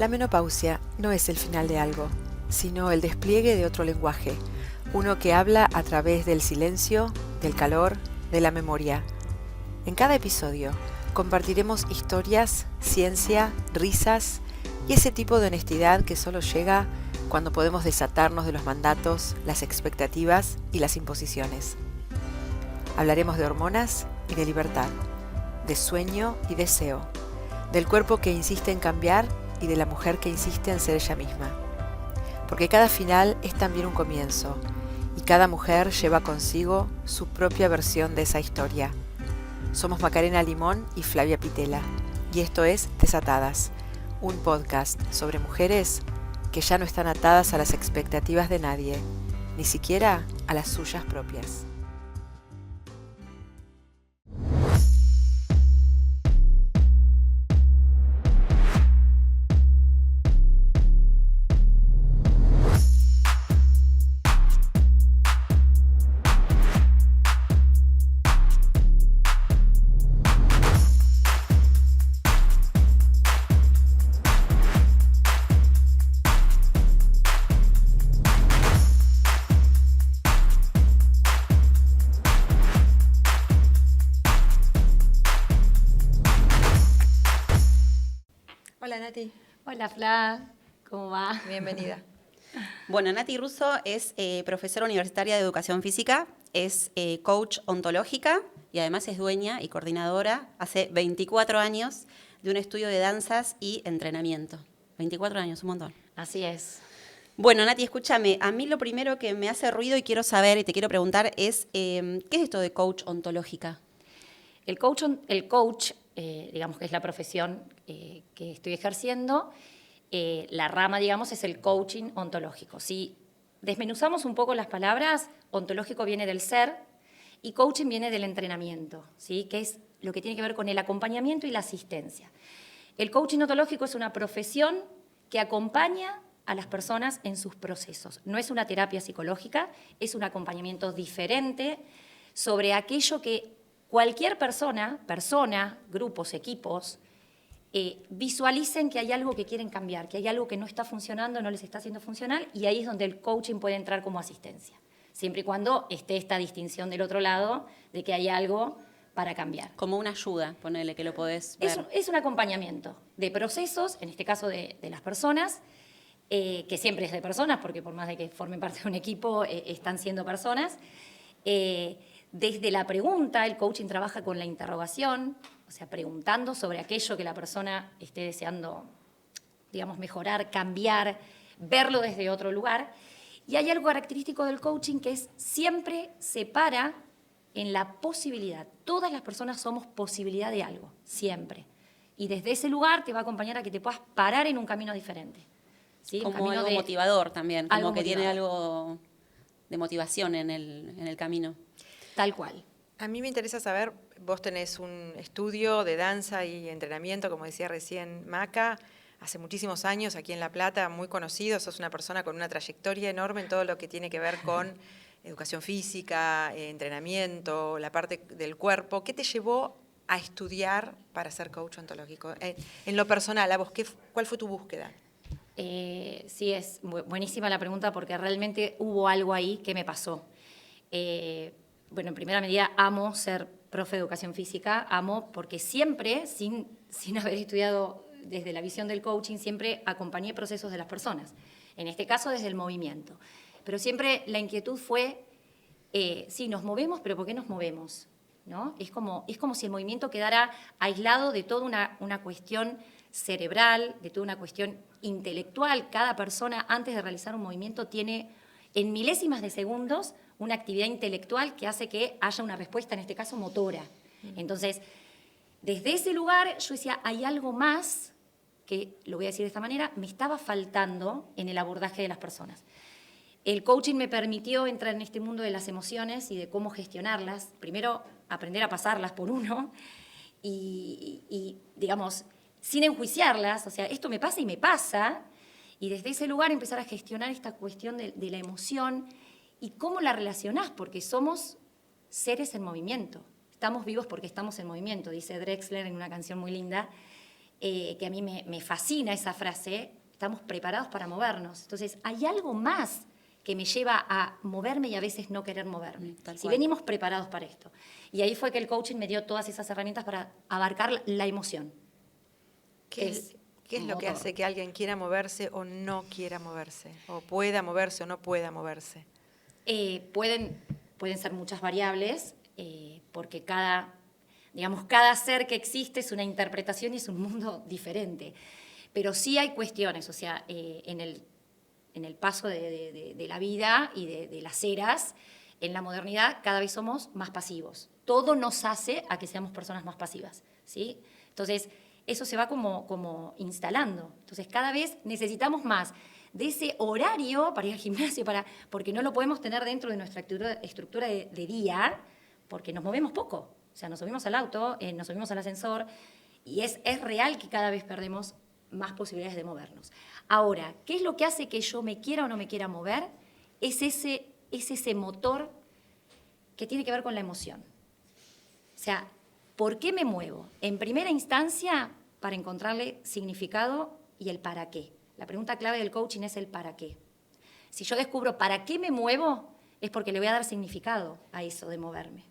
La menopausia no es el final de algo, sino el despliegue de otro lenguaje, uno que habla a través del silencio, del calor, de la memoria. En cada episodio compartiremos historias, ciencia, risas y ese tipo de honestidad que solo llega cuando podemos desatarnos de los mandatos, las expectativas y las imposiciones. Hablaremos de hormonas y de libertad, de sueño y deseo, del cuerpo que insiste en cambiar y de la mujer que insiste en ser ella misma. Porque cada final es también un comienzo, y cada mujer lleva consigo su propia versión de esa historia. Somos Macarena Limón y Flavia Pitela, y esto es Desatadas, un podcast sobre mujeres que ya no están atadas a las expectativas de nadie, ni siquiera a las suyas propias. Hola Nati. Hola Fla, ¿cómo va? Bienvenida. Bueno, Nati Russo es profesora universitaria de educación física, es coach ontológica y además es dueña y coordinadora hace 24 años de un estudio de danzas y entrenamiento. 24 años, un montón. Así es. Bueno, Nati, escúchame, a mí lo primero que me hace ruido y quiero saber y te quiero preguntar es, ¿qué es esto de coach ontológica? El coach, digamos que es la profesión que estoy ejerciendo, la rama, digamos, es el coaching ontológico. Si desmenuzamos un poco las palabras, ontológico viene del ser y coaching viene del entrenamiento, ¿sí? Que es lo que tiene que ver con el acompañamiento y la asistencia. El coaching ontológico es una profesión que acompaña a las personas en sus procesos. No es una terapia psicológica, es un acompañamiento diferente sobre aquello que cualquier persona, grupos, equipos, visualicen que hay algo que quieren cambiar, que hay algo que no está funcionando, no les está haciendo funcional, y ahí es donde el coaching puede entrar como asistencia, siempre y cuando esté esta distinción del otro lado de que hay algo para cambiar. Como una ayuda, ponele que lo podés ver. Es un acompañamiento de procesos, en este caso de las personas, que siempre es de personas, porque por más de que formen parte de un equipo, están siendo personas. Desde la pregunta, el coaching trabaja con la interrogación, o sea, preguntando sobre aquello que la persona esté deseando, digamos, mejorar, cambiar, verlo desde otro lugar. Y hay algo característico del coaching que es siempre se para en la posibilidad. Todas las personas somos posibilidad de algo, siempre. Y desde ese lugar te va a acompañar a que te puedas parar en un camino diferente. ¿Sí? Como algo motivador también, como que tiene algo de motivación en el camino. Tal cual. A mí me interesa saber, vos tenés un estudio de danza y entrenamiento, como decía recién Maca, hace muchísimos años aquí en La Plata, muy conocido, sos una persona con una trayectoria enorme en todo lo que tiene que ver con educación física, entrenamiento, la parte del cuerpo. ¿Qué te llevó a estudiar para ser coach ontológico? En lo personal, ¿a vos cuál fue tu búsqueda? Sí, es buenísima la pregunta porque realmente hubo algo ahí que me pasó. Bueno, en primera medida amo ser profe de educación física, amo porque siempre, sin haber estudiado desde la visión del coaching, siempre acompañé procesos de las personas, en este caso desde el movimiento. Pero siempre la inquietud fue, sí, nos movemos, pero ¿por qué nos movemos? ¿No? Es como si el movimiento quedara aislado de toda una cuestión cerebral, de toda una cuestión intelectual. Cada persona, antes de realizar un movimiento, tiene en milésimas de segundos una actividad intelectual que hace que haya una respuesta, en este caso motora. Entonces, desde ese lugar yo decía, hay algo más que, lo voy a decir de esta manera, me estaba faltando en el abordaje de las personas. El coaching me permitió entrar en este mundo de las emociones y de cómo gestionarlas. Primero, aprender a pasarlas por uno y digamos, sin enjuiciarlas. O sea, esto me pasa y me pasa. Y desde ese lugar empezar a gestionar esta cuestión de la emoción y cómo la relacionás, porque somos seres en movimiento. Estamos vivos porque estamos en movimiento, dice Drexler en una canción muy linda. que a mí me fascina esa frase, estamos preparados para movernos. Entonces, hay algo más que me lleva a moverme y a veces no querer moverme. Si venimos preparados para esto. Y ahí fue que el coaching me dio todas esas herramientas para abarcar la emoción. ¿Qué es lo que hace que alguien quiera moverse o no quiera moverse? O pueda moverse o no pueda moverse. Pueden ser muchas variables, porque cada ser que existe es una interpretación y es un mundo diferente. Pero sí hay cuestiones, o sea, en el paso de la vida y de las eras, en la modernidad cada vez somos más pasivos. Todo nos hace a que seamos personas más pasivas, ¿sí? Entonces, eso se va como instalando. Entonces, cada vez necesitamos más de ese horario para ir al gimnasio, porque no lo podemos tener dentro de nuestra estructura de día, porque nos movemos poco. O sea, nos subimos al auto, nos subimos al ascensor, y es real que cada vez perdemos más posibilidades de movernos. Ahora, ¿qué es lo que hace que yo me quiera o no me quiera mover? Es ese motor que tiene que ver con la emoción. O sea, ¿por qué me muevo? En primera instancia, para encontrarle significado y el para qué. La pregunta clave del coaching es el para qué. Si yo descubro para qué me muevo, es porque le voy a dar significado a eso de moverme.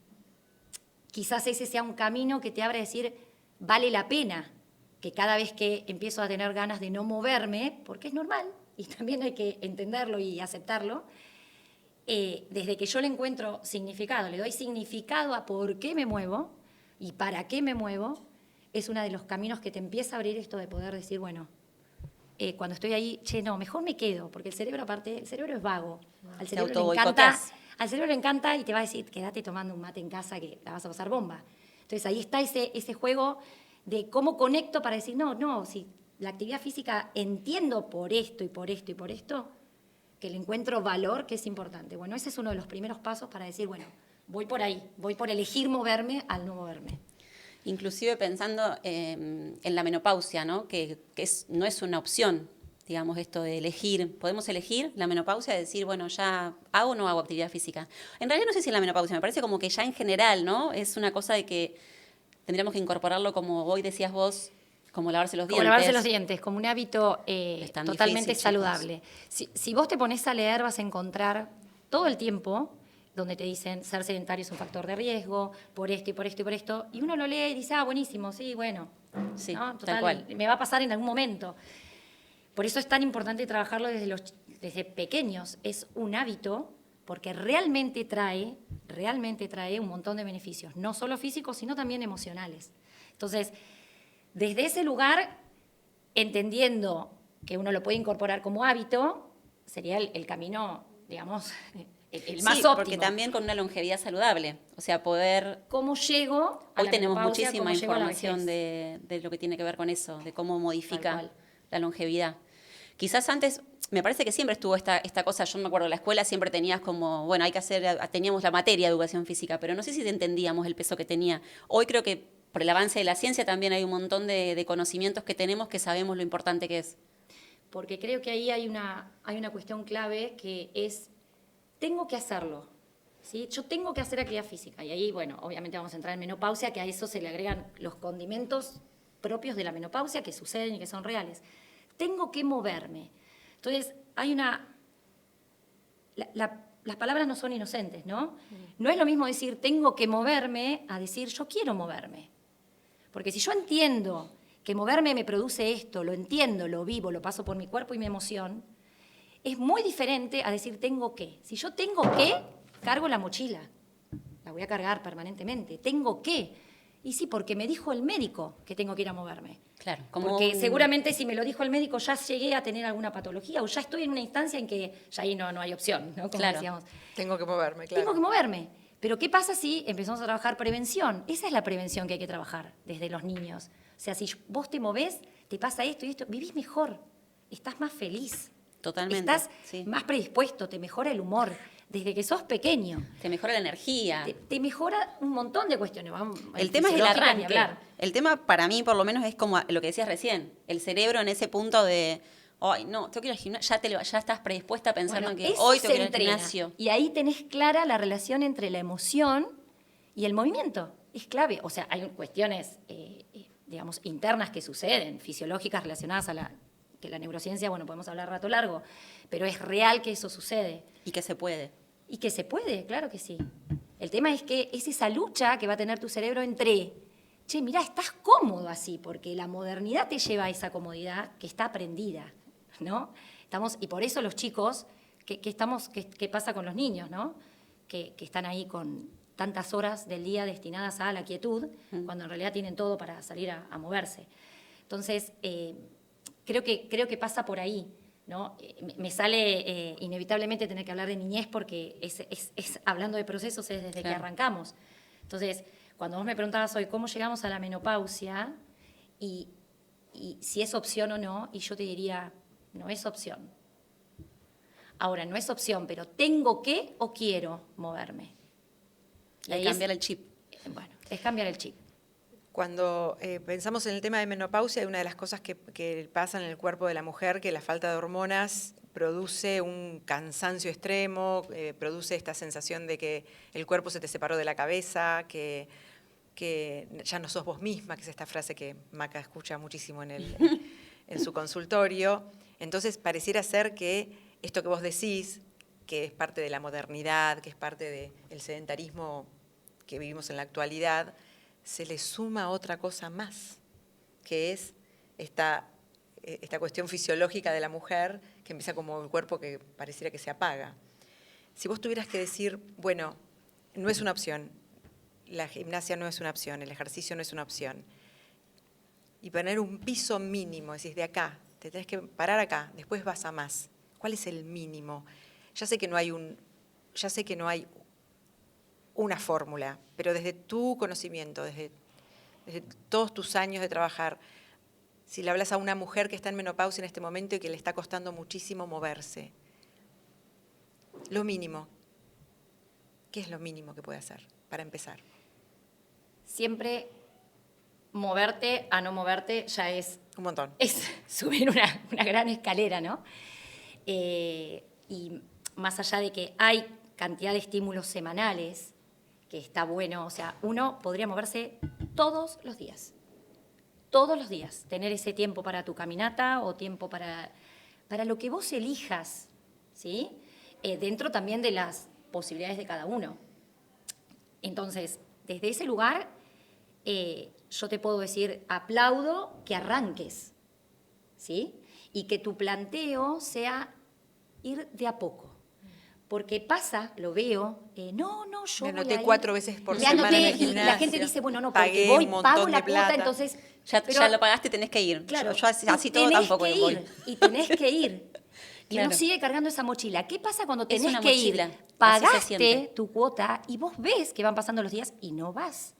Quizás ese sea un camino que te abra a decir, vale la pena que cada vez que empiezo a tener ganas de no moverme, porque es normal, y también hay que entenderlo y aceptarlo, desde que yo le encuentro significado, le doy significado a por qué me muevo y para qué me muevo, es uno de los caminos que te empieza a abrir esto de poder decir, bueno, cuando estoy ahí, no, mejor me quedo, porque el cerebro es vago. Al cerebro le encanta y te va a decir, quédate tomando un mate en casa que la vas a pasar bomba. Entonces ahí está ese juego de cómo conecto para decir, no, si la actividad física entiendo por esto y por esto y por esto, que le encuentro valor, que es importante. Bueno, ese es uno de los primeros pasos para decir, bueno, voy por ahí, voy por elegir moverme al no moverme. Inclusive pensando en la menopausia, ¿no? Que no es una opción, digamos, esto de elegir. Podemos elegir la menopausia, decir, bueno, ya hago o no hago actividad física. En realidad no sé si en la menopausia, me parece como que ya en general, ¿no? Es una cosa de que tendríamos que incorporarlo, como hoy decías vos, como lavarse los dientes. Como lavarse los dientes, como un hábito totalmente difícil, saludable. Si vos te pones a leer, vas a encontrar todo el tiempo donde te dicen ser sedentario es un factor de riesgo, por esto y por esto y por esto, y uno lo lee y dice, buenísimo, sí, bueno, sí, ¿no? Total, tal cual. Me va a pasar en algún momento. Por eso es tan importante trabajarlo desde pequeños. Es un hábito porque realmente trae un montón de beneficios, no solo físicos, sino también emocionales. Entonces, desde ese lugar, entendiendo que uno lo puede incorporar como hábito, sería el camino, digamos, el más óptimo. Porque también con una longevidad saludable, o sea, poder... ¿Cómo llego a Hoy la tenemos menopausia, muchísima información de lo que tiene que ver con eso, de cómo modifica la longevidad. Quizás antes, me parece que siempre estuvo esta cosa, yo me acuerdo, en la escuela siempre tenías como, bueno, teníamos la materia de educación física, pero no sé si entendíamos el peso que tenía. Hoy creo que por el avance de la ciencia también hay un montón de conocimientos que tenemos que sabemos lo importante que es. Porque creo que ahí hay una cuestión clave que es, tengo que hacerlo, ¿sí? Yo tengo que hacer actividad física. Y ahí, bueno, obviamente vamos a entrar en menopausia, que a eso se le agregan los condimentos propios de la menopausia que suceden y que son reales. Tengo que moverme. Entonces, las palabras no son inocentes, ¿no? No es lo mismo decir tengo que moverme a decir yo quiero moverme. Porque si yo entiendo que moverme me produce esto, lo entiendo, lo vivo, lo paso por mi cuerpo y mi emoción, es muy diferente a decir tengo que. Si yo tengo que, cargo la mochila. La voy a cargar permanentemente. Tengo que. Y sí, porque me dijo el médico que tengo que ir a moverme. Claro. Porque seguramente si me lo dijo el médico ya llegué a tener alguna patología o ya estoy en una instancia en que ya ahí no hay opción, ¿no? Como decíamos. Tengo que moverme, claro. Tengo que moverme. Pero ¿qué pasa si empezamos a trabajar prevención? Esa es la prevención que hay que trabajar desde los niños. O sea, si vos te movés, te pasa esto y esto, vivís mejor, estás más feliz. Totalmente. Estás más predispuesto, te mejora el humor. Desde que sos pequeño. Te mejora la energía. Te mejora un montón de cuestiones. El tema es el arranque. El tema para mí, por lo menos, es como lo que decías recién. El cerebro en ese punto de, ay, no, tengo que ir al gimnasio. Ya estás predispuesta pensando en que hoy tengo que ir al gimnasio. Y ahí tenés clara la relación entre la emoción y el movimiento. Es clave. O sea, hay cuestiones digamos, internas que suceden, fisiológicas relacionadas a que la neurociencia, bueno, podemos hablar rato largo, pero es real que eso sucede. Y que se puede. Y que se puede, claro que sí. El tema es que es esa lucha que va a tener tu cerebro entre, che, mirá, estás cómodo así, porque la modernidad te lleva a esa comodidad que está aprendida, ¿no? Y por eso los chicos, ¿qué pasa con los niños, no? Que están ahí con tantas horas del día destinadas a la quietud, cuando en realidad tienen todo para salir a moverse. Entonces, creo que pasa por ahí, ¿no? Me sale inevitablemente tener que hablar de niñez porque es hablando de procesos es desde que arrancamos. Entonces, cuando vos me preguntabas hoy cómo llegamos a la menopausia y si es opción o no, y yo te diría, no es opción. Ahora, no es opción, pero tengo que o quiero moverme. Y ahí cambiar el chip. Bueno, es cambiar el chip. Cuando pensamos en el tema de menopausia, una de las cosas que pasa en el cuerpo de la mujer, que la falta de hormonas produce un cansancio extremo, produce esta sensación de que el cuerpo se te separó de la cabeza, que ya no sos vos misma, que es esta frase que Maca escucha muchísimo en su consultorio. Entonces, pareciera ser que esto que vos decís, que es parte de la modernidad, que es parte del sedentarismo que vivimos en la actualidad, se le suma otra cosa más, que es esta cuestión fisiológica de la mujer, que empieza como el cuerpo que pareciera que se apaga. Si vos tuvieras que decir, bueno, no es una opción, la gimnasia no es una opción, el ejercicio no es una opción, y poner un piso mínimo, decís, de acá, te tenés que parar acá, después vas a más. ¿Cuál es el mínimo? Ya sé que no hay una fórmula, pero desde tu conocimiento, desde todos tus años de trabajar, si le hablas a una mujer que está en menopausia en este momento y que le está costando muchísimo moverse, lo mínimo, ¿qué es lo mínimo que puede hacer para empezar? Siempre moverte a no moverte ya es... Un montón. Es subir una gran escalera, ¿no? Y más allá de que hay cantidad de estímulos semanales, que está bueno, o sea, uno podría moverse todos los días, tener ese tiempo para tu caminata o tiempo para lo que vos elijas, ¿sí? Dentro también de las posibilidades de cada uno. Entonces, desde ese lugar, yo te puedo decir, aplaudo que arranques, ¿sí? Y que tu planteo sea ir de a poco. Porque pasa, lo veo, yo me voy anoté a ir, 4 veces por me semana anoté, en el y gimnasio. la gente dice, bueno, no, porque pagué voy, un montón pago de la cuota, plata. entonces... Ya lo pagaste, tenés que ir. Claro, Yo así todo tenés tampoco que voy. ir, y tenés que ir. Y Claro. uno sigue cargando esa mochila. ¿Qué pasa cuando Es tenés una que mochila, ir? así se Pagaste siente. tu cuota y vos ves que van pasando los días y no vas.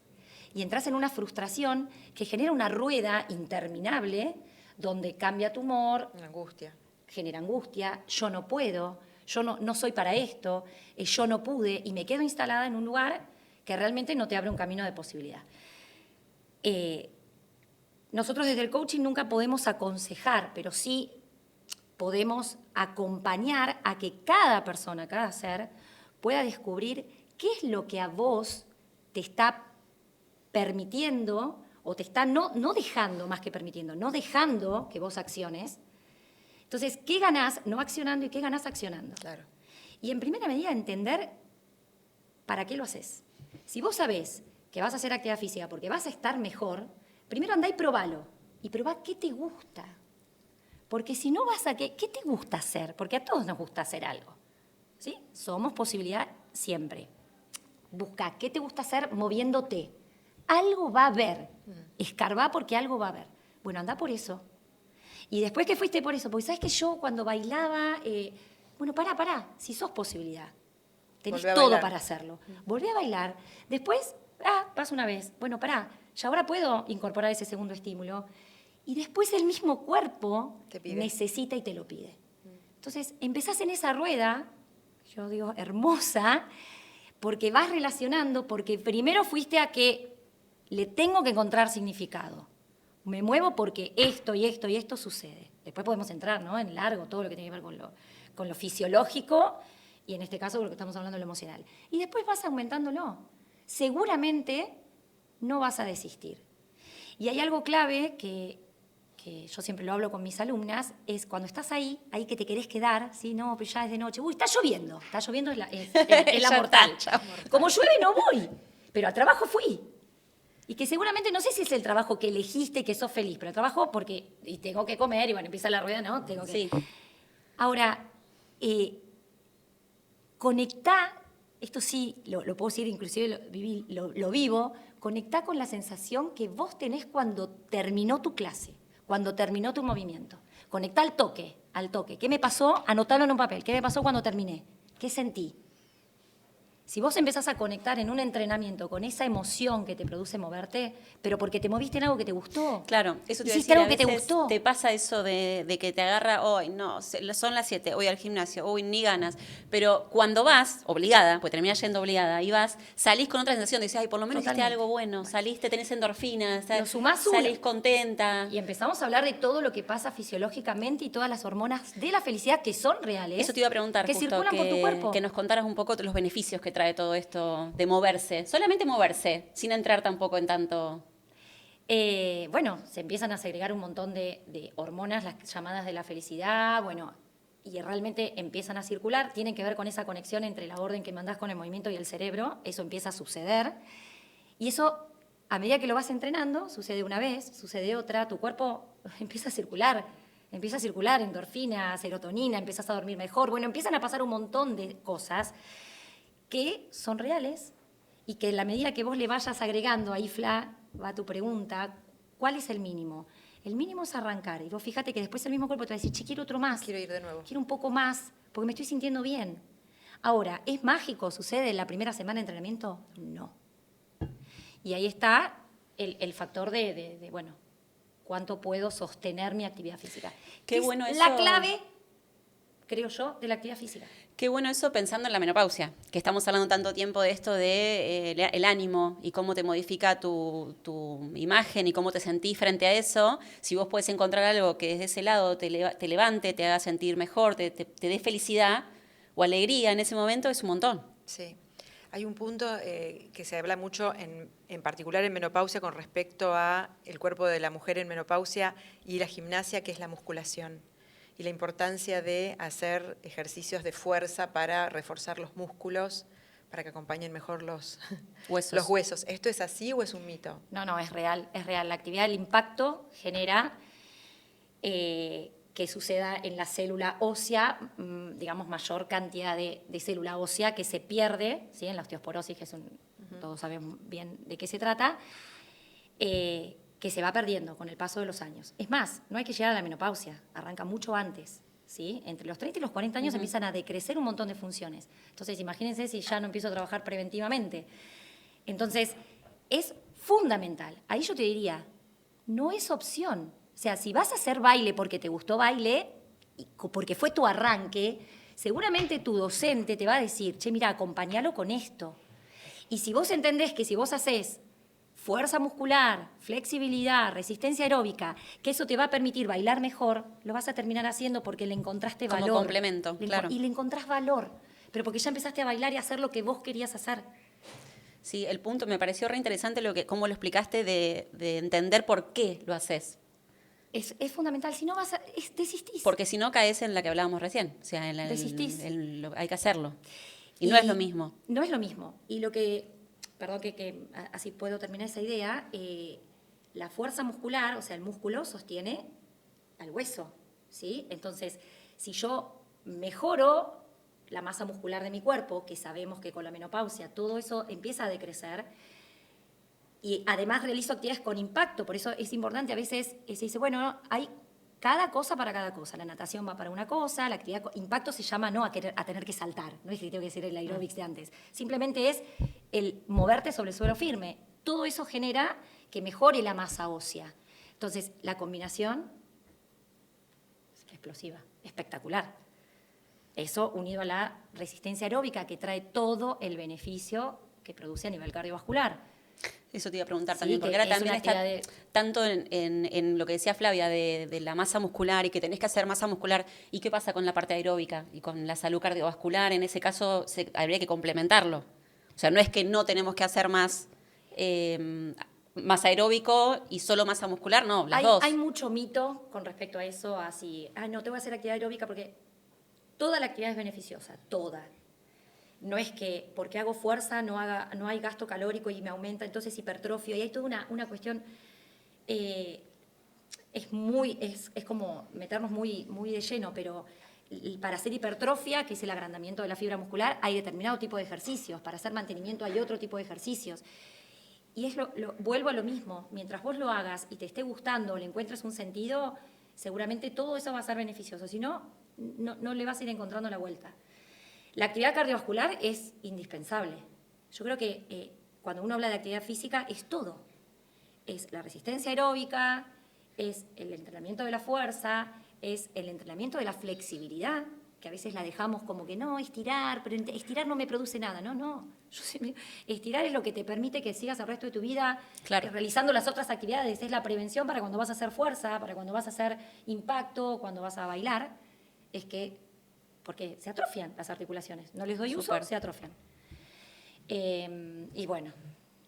Y entras en una frustración que genera una rueda interminable donde cambia tu humor, Una angustia. genera angustia, yo no puedo, yo no soy para esto, yo no pude, y me quedo instalada en un lugar que realmente no te abre un camino de posibilidad. Nosotros desde el coaching nunca podemos aconsejar, pero sí podemos acompañar a que cada persona, cada ser, pueda descubrir qué es lo que a vos te está permitiendo, o te está no dejando, más que permitiendo, no dejando que vos acciones. Entonces, ¿qué ganás no accionando y qué ganás accionando? Claro. Y en primera medida, entender para qué lo haces. Si vos sabés que vas a hacer actividad física porque vas a estar mejor, primero andá y probalo. Y probá qué te gusta. Porque si no vas a ¿qué te gusta hacer? Porque a todos nos gusta hacer algo. ¿Sí? Somos posibilidad siempre. Busca qué te gusta hacer moviéndote. Algo va a haber. Escarbá porque algo va a haber. Bueno, andá por eso. Y después que fuiste por eso, porque sabes que yo cuando bailaba, bueno, pará, si sos posibilidad, tenés Volvé a todo bailar. para hacerlo. Volví a bailar. Después, vas una vez, bueno, pará, ya ahora puedo incorporar ese segundo estímulo. Y después el mismo cuerpo Te pide. necesita y te lo pide. Entonces, empezás en esa rueda, yo digo, hermosa, porque vas relacionando, porque primero fuiste a que le tengo que encontrar significado. Me muevo porque esto y esto y esto sucede. Después podemos entrar, ¿no?, en largo, todo lo que tiene que ver con lo fisiológico y en este caso con lo que estamos hablando, lo emocional. Y después vas aumentándolo. Seguramente no vas a desistir. Y hay algo clave que yo siempre lo hablo con mis alumnas, es cuando estás ahí que te querés quedar, ¿sí? No, pero ya es de noche. Uy, está lloviendo es la mortal. Como llueve no voy, pero al trabajo fui. Y que seguramente, no sé si es el trabajo que elegiste y que sos feliz, pero el trabajo porque y tengo que comer y bueno, empieza la rueda, ¿no? Tengo que... Sí. Ahora, conectá, esto sí, lo puedo decir, inclusive lo vivo, conectá con la sensación que vos tenés cuando terminó tu clase, cuando terminó tu movimiento. Conectá al toque. ¿Qué me pasó? Anotalo en un papel. ¿Qué me pasó cuando terminé? ¿Qué sentí? Si vos empezás a conectar en un entrenamiento con esa emoción que te produce moverte, pero porque te moviste en algo que te gustó. Claro, eso te iba a Hiciste decir, algo a que te veces gustó. te pasa eso de que te agarra, hoy no, son las 7, hoy al gimnasio, hoy ni ganas. Pero cuando vas, obligada, pues terminás yendo obligada, y vas, salís con otra sensación, decís, ay, por lo menos hiciste Totalmente. algo bueno, saliste, tenés endorfinas, Lo sumás salís uno. contenta. Y empezamos a hablar de todo lo que pasa fisiológicamente y todas las hormonas de la felicidad que son reales. Eso te iba a preguntar, que justo, circulan por tu cuerpo. que nos contaras un poco los beneficios que trae todo esto de moverse, solamente moverse, sin entrar tampoco en tanto... Bueno, se empiezan a segregar un montón de hormonas, las llamadas de la felicidad, bueno, y realmente empiezan a circular, tienen que ver con esa conexión entre la orden que mandás con el movimiento y el cerebro, eso empieza a suceder, y eso, a medida que lo vas entrenando, sucede una vez, sucede otra, tu cuerpo empieza a circular endorfina, serotonina, empiezas a dormir mejor, bueno, empiezan a pasar un montón de cosas que son reales y que en la medida que vos le vayas agregando, ahí Fla, va tu pregunta, ¿cuál es el mínimo? El mínimo es arrancar. Y vos fíjate que después el mismo cuerpo te va a decir, che, quiero otro más. Quiero ir de nuevo. Quiero un poco más, porque me estoy sintiendo bien. Ahora, ¿es mágico? ¿Sucede en la primera semana de entrenamiento? No. Y ahí está el factor de bueno, ¿cuánto puedo sostener mi actividad física? Qué Es bueno eso. la clave, creo yo, de la actividad física. Qué bueno eso pensando en la menopausia, que estamos hablando tanto tiempo de esto de el ánimo y cómo te modifica tu imagen y cómo te sentís frente a eso. Si vos puedes encontrar algo que desde ese lado te levante, te haga sentir mejor, te dé felicidad o alegría en ese momento, es un montón. Sí. Hay un punto que se habla mucho, en particular en menopausia, con respecto a el cuerpo de la mujer en menopausia y la gimnasia, que es la musculación. Y la importancia de hacer ejercicios de fuerza para reforzar los músculos, para que acompañen mejor los huesos. ¿Esto es así o es un mito? No, es real, es real. La actividad del impacto genera que suceda en la célula ósea, digamos, mayor cantidad de célula ósea que se pierde, ¿sí? En la osteoporosis, que todos sabemos bien de qué se trata, que se va perdiendo con el paso de los años. Es más, no hay que llegar a la menopausia, arranca mucho antes, ¿sí? Entre los 30 y los 40 años empiezan a decrecer un montón de funciones. Entonces, imagínense si ya no empiezo a trabajar preventivamente. Entonces, es fundamental. Ahí yo te diría, no es opción. O sea, si vas a hacer baile porque te gustó baile, porque fue tu arranque, seguramente tu docente te va a decir, che, mira, acompáñalo con esto. Y si vos entendés que si vos haces fuerza muscular, flexibilidad, resistencia aeróbica, que eso te va a permitir bailar mejor, lo vas a terminar haciendo porque le encontraste valor. Como complemento, claro. Y le encontrás valor, pero porque ya empezaste a bailar y a hacer lo que vos querías hacer. Sí, el punto me pareció re interesante cómo lo explicaste de entender por qué lo haces. Es fundamental, si no desistís. Porque si no caes en la que hablábamos recién, o sea, Desistís. Hay que hacerlo. Y no es lo mismo. No es lo mismo. Y lo que, perdón que así puedo terminar esa idea, la fuerza muscular, o sea, el músculo sostiene al hueso, ¿sí? Entonces, si yo mejoro la masa muscular de mi cuerpo, que sabemos que con la menopausia todo eso empieza a decrecer, y además realizo actividades con impacto, por eso es importante, a veces se dice, bueno, hay cada cosa para cada cosa. La natación va para una cosa, la actividad con impacto se llama no a tener que saltar, no es que tengo que decir el aeróbics de antes, simplemente es el moverte sobre el suelo firme. Todo eso genera que mejore la masa ósea. Entonces, la combinación es explosiva, espectacular. Eso unido a la resistencia aeróbica que trae todo el beneficio que produce a nivel cardiovascular. Eso te iba a preguntar Sí, también, porque ahora también está de... tanto en lo que decía Flavia de la masa muscular y que tenés que hacer masa muscular. ¿Y qué pasa con la parte aeróbica y con la salud cardiovascular? En ese caso habría que complementarlo. O sea, no es que no tenemos que hacer más más aeróbico y solo masa muscular, no, las dos. Hay mucho mito con respecto a eso, así, no, te voy a hacer actividad aeróbica porque toda la actividad es beneficiosa, toda. No es que porque hago fuerza no hay gasto calórico y me aumenta, entonces hipertrofio. Y hay toda una cuestión, es como meternos muy, muy de lleno, pero para hacer hipertrofia, que es el agrandamiento de la fibra muscular, hay determinado tipo de ejercicios. Para hacer mantenimiento hay otro tipo de ejercicios. Y vuelvo a lo mismo, mientras vos lo hagas y te esté gustando, le encuentres un sentido, seguramente todo eso va a ser beneficioso. Si no, no le vas a ir encontrando la vuelta. La actividad cardiovascular es indispensable. Yo creo que cuando uno habla de actividad física es todo. Es la resistencia aeróbica, es el entrenamiento de la fuerza, es el entrenamiento de la flexibilidad, que a veces la dejamos como que no, estirar, pero estirar no me produce nada. No. Estirar es lo que te permite que sigas el resto de tu vida realizando las otras actividades. Es la prevención para cuando vas a hacer fuerza, para cuando vas a hacer impacto, cuando vas a bailar. Porque se atrofian las articulaciones. No les doy uso, se atrofian. Y bueno,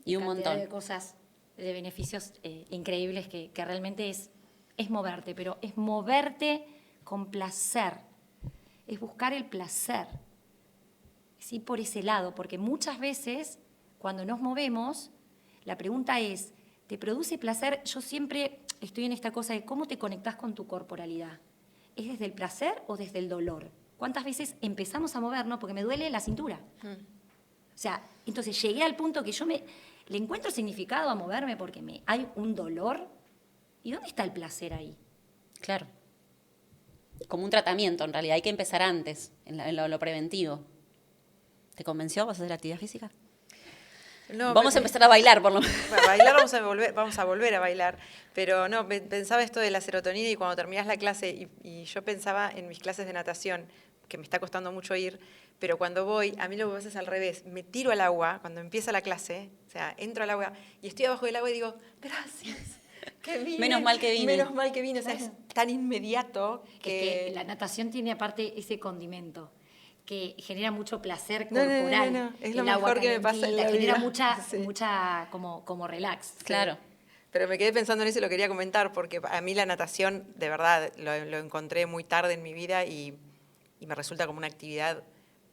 y un montón de cosas, de beneficios increíbles que realmente es moverte, pero es moverte con placer. Es buscar el placer. Sí, por ese lado, porque muchas veces cuando nos movemos, la pregunta es, ¿te produce placer? Yo siempre estoy en esta cosa de cómo te conectás con tu corporalidad. ¿Es desde el placer o desde el dolor? ¿Cuántas veces empezamos a movernos porque me duele la cintura? O sea, entonces llegué al punto que yo le encuentro significado a moverme porque hay un dolor. ¿Y dónde está el placer ahí? Claro. Como un tratamiento, en realidad. Hay que empezar antes, en lo preventivo. ¿Te convenció? ¿Vas a hacer actividad física? No, vamos a empezar a bailar, por lo menos. Para bailar vamos a volver a bailar. Pero no, pensaba esto de la serotonina y cuando terminás la clase, y yo pensaba en mis clases de natación, que me está costando mucho ir, pero cuando voy, a mí lo que pasa es al revés. Me tiro al agua cuando empieza la clase, o sea, entro al agua y estoy abajo del agua y digo, gracias, que vine. Menos mal que vine. Menos mal que vine, o sea, es tan inmediato que... Es que la natación tiene aparte ese condimento que genera mucho placer corporal. No. Es lo el agua mejor que me pasa en la genera vida. mucha como relax. Claro. Pero me quedé pensando en eso y lo quería comentar, porque a mí la natación, de verdad, lo encontré muy tarde en mi vida y me resulta como una actividad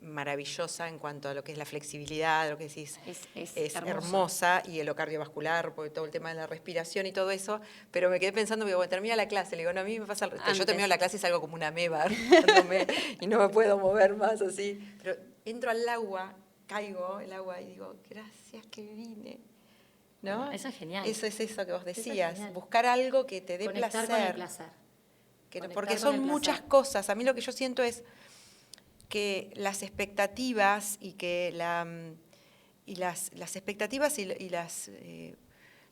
maravillosa en cuanto a lo que es la flexibilidad, lo que decís, es hermosa, y lo cardiovascular, porque todo el tema de la respiración y todo eso, pero me quedé pensando, cuando termina la clase, le digo, no, a mí me pasa, yo termino la clase y salgo como una ameba, y no me puedo mover más así, pero entro al agua, caigo el agua y digo, gracias que vine. ¿No? Eso es genial. Eso es eso que vos decías, buscar algo que te dé Conectar placer. con el placer. Porque son muchas cosas. A mí lo que yo siento es que las expectativas y que las expectativas y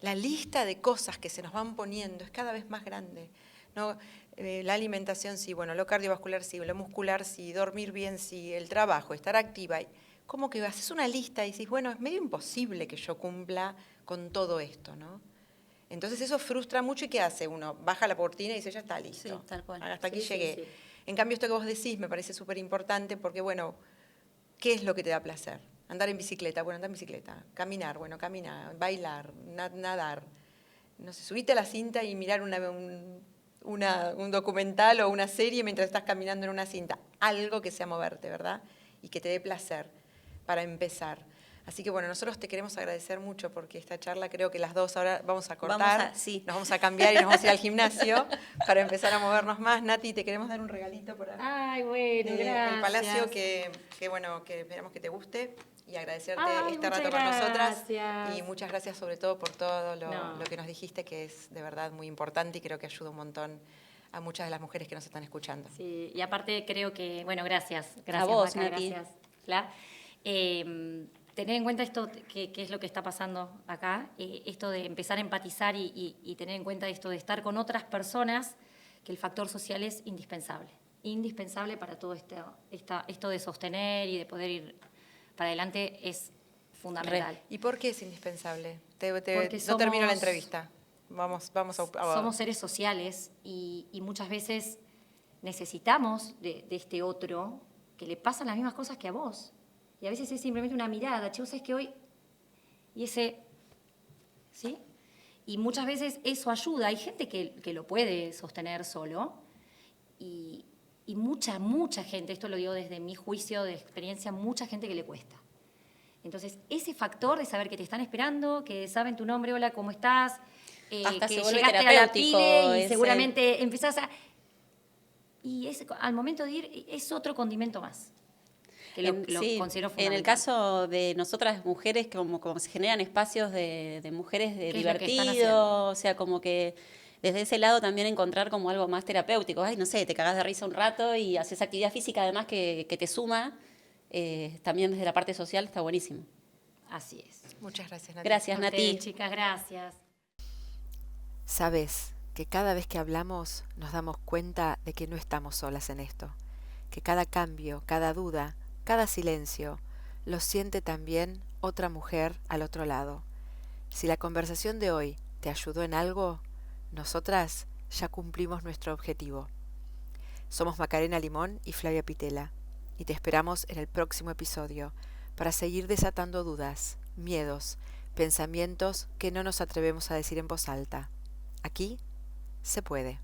la lista de cosas que se nos van poniendo es cada vez más grande, ¿no? La alimentación sí, bueno, lo cardiovascular sí, lo muscular sí, dormir bien sí, el trabajo, estar activa. Como que haces una lista y dices, bueno, es medio imposible que yo cumpla con todo esto, ¿no? Entonces eso frustra mucho y ¿qué hace uno? Baja la cortina y dice, ya está, listo. Sí, tal cual. Hasta aquí Sí, llegué. sí. En cambio, esto que vos decís me parece súper importante porque, bueno, ¿qué es lo que te da placer? Andar en bicicleta, bueno, andar en bicicleta. Caminar, bueno, caminar. Bailar, nadar. No sé, subirte a la cinta y mirar un documental o una serie mientras estás caminando en una cinta. Algo que sea moverte, ¿verdad? Y que te dé placer para empezar. Así que bueno, nosotros te queremos agradecer mucho porque esta charla creo que las dos ahora vamos a cortar, nos vamos a cambiar y nos vamos a ir al gimnasio para empezar a movernos más. Nati, te queremos dar un regalito por Ay, bueno, gracias. el Palacio que bueno, que esperamos que te guste y agradecerte Ay, este muchas rato con nosotras. gracias. Y muchas gracias sobre todo por todo lo que nos dijiste, que es de verdad muy importante y creo que ayuda un montón a muchas de las mujeres que nos están escuchando. Sí, y aparte creo que, bueno, gracias a vos, Maca, Nati. gracias, Fla. Tener en cuenta esto, que es lo que está pasando acá, esto de empezar a empatizar y tener en cuenta esto de estar con otras personas, que el factor social es indispensable para todo esto de sostener y de poder ir para adelante es fundamental. ¿Y por qué es indispensable? Porque no termino la entrevista. Vamos a... Somos seres sociales y muchas veces necesitamos de este otro que le pasan las mismas cosas que a vos. Y a veces es simplemente una mirada, che, vos sabés que hoy... Y ese... ¿Sí? Y muchas veces eso ayuda. Hay gente que lo puede sostener solo y mucha gente, esto lo digo desde mi juicio de experiencia, mucha gente que le cuesta. Entonces, ese factor de saber que te están esperando, que saben tu nombre, hola, ¿cómo estás? Hasta Que se vuelve llegaste a la terapéutico pile y ese. seguramente empezás a... Y al momento de ir es otro condimento más, que lo Sí, considero fundamental. en el caso de nosotras mujeres, como se generan espacios de mujeres ¿Qué es lo que están haciendo? divertido, o sea, como que desde ese lado también encontrar como algo más terapéutico. Ay, no sé, te cagás de risa un rato y haces actividad física además que te suma, también desde la parte social está buenísimo. Así es. Muchas gracias, Nati. Gracias, A Nati. ustedes, chicas, gracias. Sabes que cada vez que hablamos nos damos cuenta de que no estamos solas en esto, que cada cambio, cada duda, cada silencio, lo siente también otra mujer al otro lado. Si la conversación de hoy te ayudó en algo, nosotras ya cumplimos nuestro objetivo. Somos Macarena Limón y Flavia Pitela, y te esperamos en el próximo episodio para seguir desatando dudas, miedos, pensamientos que no nos atrevemos a decir en voz alta. Aquí se puede.